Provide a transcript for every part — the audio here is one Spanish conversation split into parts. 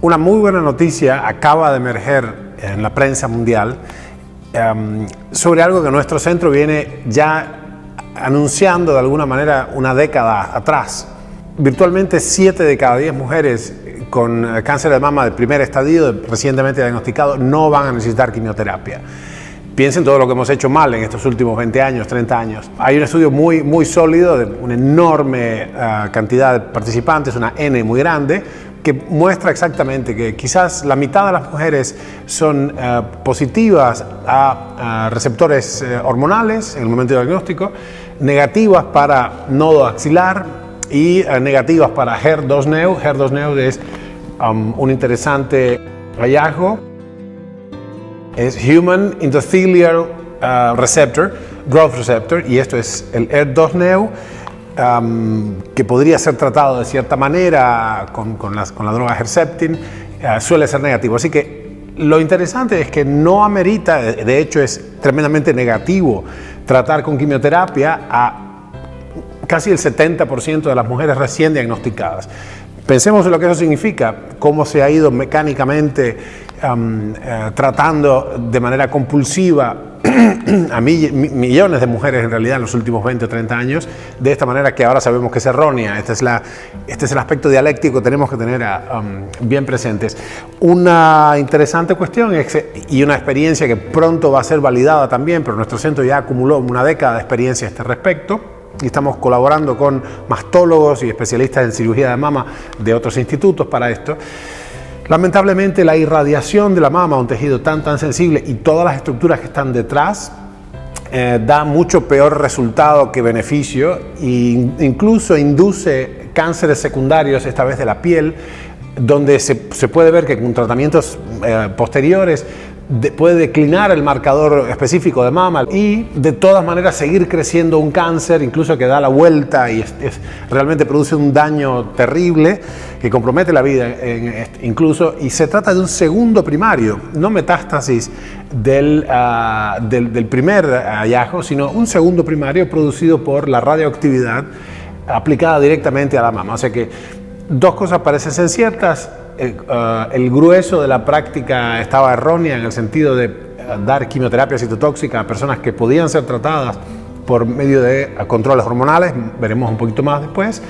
Una muy buena noticia acaba de emerger en la prensa mundial sobre algo que nuestro centro viene ya anunciando de alguna manera una década atrás. Virtualmente 7 de cada 10 mujeres con cáncer de mama de primer estadio, recientemente diagnosticado, no van a necesitar quimioterapia. Piensen todo lo que hemos hecho mal en estos últimos 20 años, 30 años. Hay un estudio muy sólido de una enorme cantidad de participantes, una N muy grande, que muestra exactamente que quizás la mitad de las mujeres son positivas a receptores hormonales en el momento del diagnóstico, negativas para nodo axilar y negativas para HER2-Neu. HER2-Neu es un interesante hallazgo. Es Human Endothelial Receptor, Growth Receptor, y esto es el HER2-Neu, que podría ser tratado de cierta manera con la droga Herceptin, suele ser negativo. Así que lo interesante es que no amerita, de hecho es tremendamente negativo, tratar con quimioterapia a casi el 70% de las mujeres recién diagnosticadas. Pensemos en lo que eso significa, cómo se ha ido mecánicamente tratando de manera compulsiva a millones de mujeres en realidad en los últimos 20 o 30 años, de esta manera que ahora sabemos que es errónea. Este es el aspecto dialéctico que tenemos que tener bien presentes. Una interesante cuestión y una experiencia que pronto va a ser validada también, pero nuestro centro ya acumuló una década de experiencia a este respecto, y estamos colaborando con mastólogos y especialistas en cirugía de mama de otros institutos para esto. Lamentablemente la irradiación de la mama, un tejido tan sensible, y todas las estructuras que están detrás, da mucho peor resultado que beneficio e incluso induce cánceres secundarios, esta vez de la piel, donde se puede ver que con tratamientos posteriores puede declinar el marcador específico de mama y de todas maneras seguir creciendo un cáncer, incluso que da la vuelta y realmente produce un daño terrible que compromete la vida incluso, y se trata de un segundo primario, no metástasis del primer hallazgo, sino un segundo primario producido por la radioactividad aplicada directamente a la mama. O sea que dos cosas parecen ser ciertas. El grueso de la práctica estaba errónea en el sentido de dar quimioterapia citotóxica a personas que podían ser tratadas por medio de controles hormonales, veremos un poquito más después,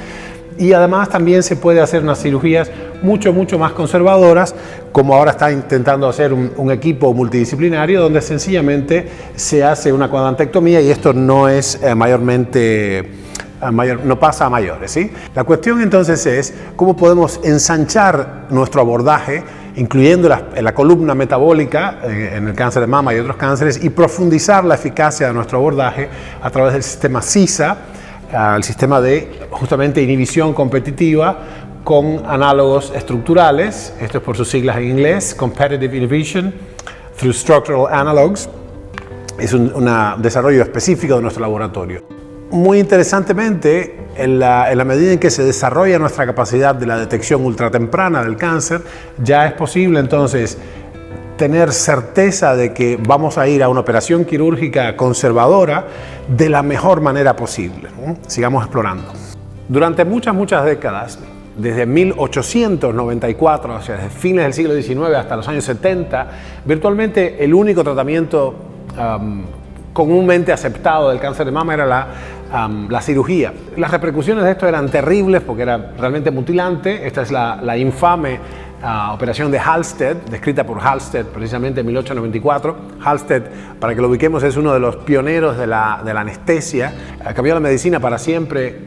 y además también se puede hacer unas cirugías mucho más conservadoras, como ahora está intentando hacer un equipo multidisciplinario donde sencillamente se hace una cuadrantectomía, y esto no es no pasa a mayores, ¿sí? La cuestión entonces es cómo podemos ensanchar nuestro abordaje, incluyendo la columna metabólica en el cáncer de mama y otros cánceres, y profundizar la eficacia de nuestro abordaje a través del sistema CISA, el sistema de justamente inhibición competitiva con análogos estructurales. Esto es por sus siglas en inglés, Competitive Inhibition through Structural Analogs. Es un desarrollo específico de nuestro laboratorio. Muy interesantemente, en la medida en que se desarrolla nuestra capacidad de la detección ultratemprana del cáncer, ya es posible entonces tener certeza de que vamos a ir a una operación quirúrgica conservadora de la mejor manera posible. Sigamos explorando. Durante muchas décadas, desde 1894, o sea, desde fines del siglo XIX hasta los años 70, virtualmente el único tratamiento comúnmente aceptado del cáncer de mama era la cirugía. Las repercusiones de esto eran terribles porque era realmente mutilante. Esta es la infame operación de Halsted, descrita por Halsted precisamente en 1894. Halsted, para que lo ubiquemos, es uno de los pioneros de la anestesia. Cambió la medicina para siempre,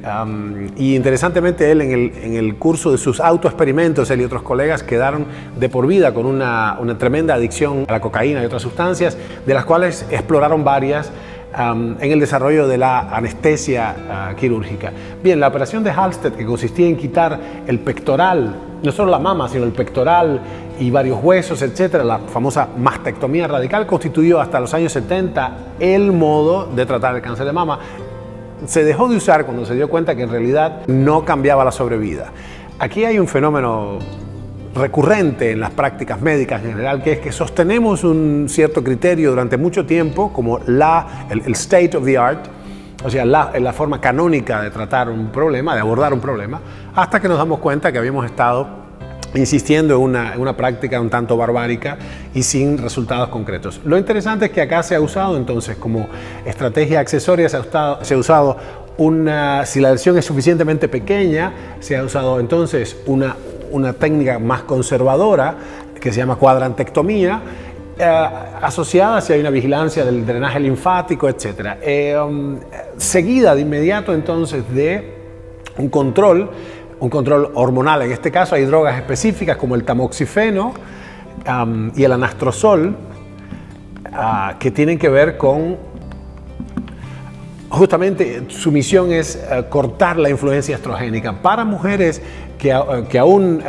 y interesantemente él en el curso de sus autoexperimentos, él y otros colegas quedaron de por vida con una tremenda adicción a la cocaína y otras sustancias, de las cuales exploraron varias en el desarrollo de la anestesia quirúrgica. Bien, la operación de Halsted, que consistía en quitar el pectoral, no solo la mama, sino el pectoral y varios huesos, etcétera, la famosa mastectomía radical, constituyó hasta los años 70 el modo de tratar el cáncer de mama. Se dejó de usar cuando se dio cuenta que en realidad no cambiaba la sobrevida. Aquí hay un fenómeno recurrente en las prácticas médicas en general, que es que sostenemos un cierto criterio durante mucho tiempo como el state of the art, o sea, la forma canónica de tratar un problema, de abordar un problema, hasta que nos damos cuenta que habíamos estado insistiendo en una práctica un tanto barbárica y sin resultados concretos. Lo interesante es que acá se ha usado entonces como estrategia accesoria, se ha usado si la lesión es suficientemente pequeña, se ha usado entonces una técnica más conservadora que se llama cuadrantectomía, asociada si hay una vigilancia del drenaje linfático, etc. Seguida de inmediato entonces de un control hormonal. En este caso hay drogas específicas como el tamoxifeno y el anastrozol que tienen que ver con, justamente su misión es cortar la influencia estrogénica. Para mujeres que aún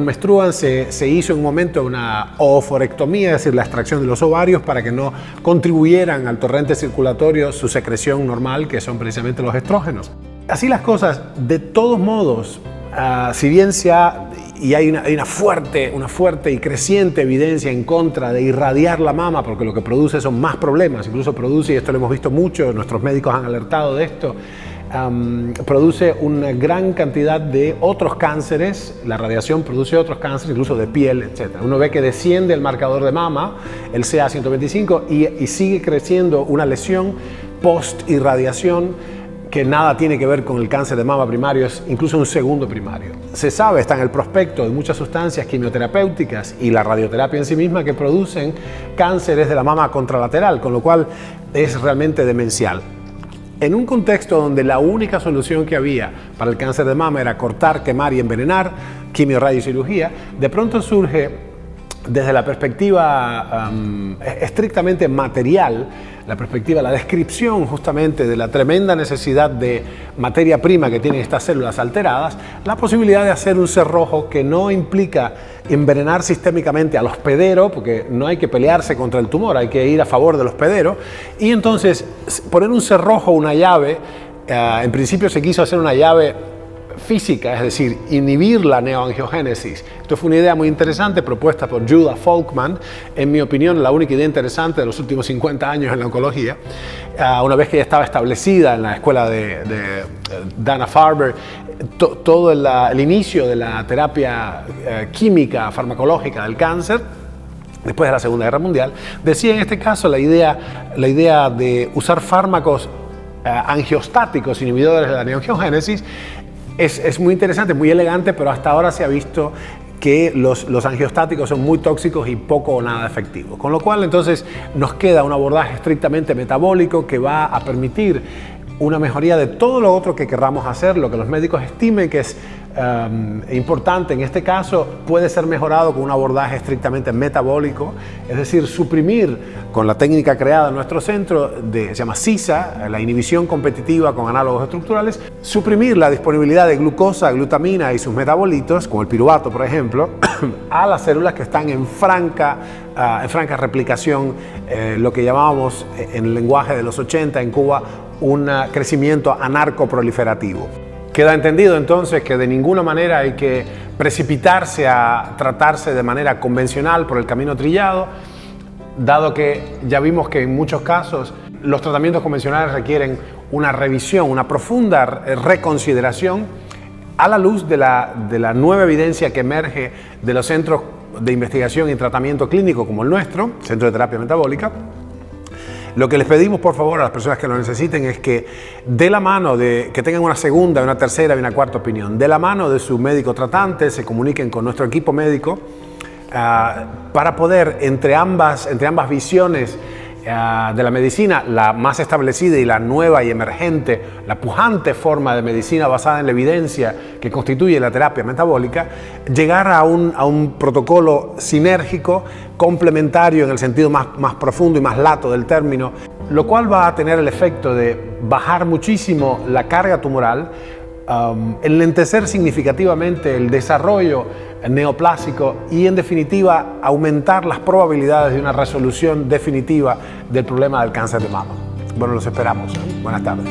menstruan se hizo en un momento una ooforectomía, es decir, la extracción de los ovarios para que no contribuyeran al torrente circulatorio su secreción normal, que son precisamente los estrógenos. Así las cosas, de todos modos, si bien hay una fuerte y creciente evidencia en contra de irradiar la mama, porque lo que produce son más problemas, incluso produce, y esto lo hemos visto mucho, nuestros médicos han alertado de esto, produce una gran cantidad de otros cánceres. La radiación produce otros cánceres, incluso de piel, etc. Uno ve que desciende el marcador de mama, el CA125, y sigue creciendo una lesión post-irradiación que nada tiene que ver con el cáncer de mama primario, es incluso un segundo primario. Se sabe, está en el prospecto de muchas sustancias quimioterapéuticas y la radioterapia en sí misma que producen cánceres de la mama contralateral, con lo cual es realmente demencial. En un contexto donde la única solución que había para el cáncer de mama era cortar, quemar y envenenar, quimioradiocirugía, de pronto surge desde la perspectiva estrictamente material, la descripción justamente de la tremenda necesidad de materia prima que tienen estas células alteradas, la posibilidad de hacer un cerrojo que no implica envenenar sistémicamente al hospedero, porque no hay que pelearse contra el tumor, hay que ir a favor del hospedero, y entonces poner un cerrojo, una llave, en principio se quiso hacer una llave física, es decir, inhibir la neoangiogénesis. Esto fue una idea muy interesante propuesta por Judah Folkman, en mi opinión la única idea interesante de los últimos 50 años en la oncología, una vez que ya estaba establecida en la escuela de Dana-Farber, todo el inicio de la terapia química farmacológica del cáncer, después de la Segunda Guerra Mundial, decía en este caso la idea de usar fármacos angiostáticos, inhibidores de la neoangiogénesis. Es muy interesante, muy elegante, pero hasta ahora se ha visto que los angiostáticos son muy tóxicos y poco o nada efectivos. Con lo cual, entonces, nos queda un abordaje estrictamente metabólico que va a permitir una mejoría de todo lo otro que querramos hacer. Lo que los médicos estimen que es importante en este caso puede ser mejorado con un abordaje estrictamente metabólico, es decir, suprimir con la técnica creada en nuestro centro, se llama CISA, la inhibición competitiva con análogos estructurales, suprimir la disponibilidad de glucosa, glutamina y sus metabolitos, como el piruvato por ejemplo, a las células que están en franca replicación, lo que llamábamos en el lenguaje de los 80 en Cuba un crecimiento anarcoproliferativo. Queda entendido entonces que de ninguna manera hay que precipitarse a tratarse de manera convencional por el camino trillado, dado que ya vimos que en muchos casos los tratamientos convencionales requieren una revisión, una profunda reconsideración a la luz de la nueva evidencia que emerge de los centros de investigación y tratamiento clínico como el nuestro, Centro de Terapia Metabólica. Lo que les pedimos, por favor, a las personas que lo necesiten es que de la mano que tengan una segunda, una tercera y una cuarta opinión, de la mano de su médico tratante, se comuniquen con nuestro equipo médico para poder, entre ambas visiones de la medicina, la más establecida y la nueva y emergente, la pujante forma de medicina basada en la evidencia que constituye la terapia metabólica, llegar a un protocolo sinérgico, complementario en el sentido más profundo y más lato del término, lo cual va a tener el efecto de bajar muchísimo la carga tumoral, enlentecer significativamente el desarrollo neoplásico y, en definitiva, aumentar las probabilidades de una resolución definitiva del problema del cáncer de mama. Bueno, los esperamos. Buenas tardes.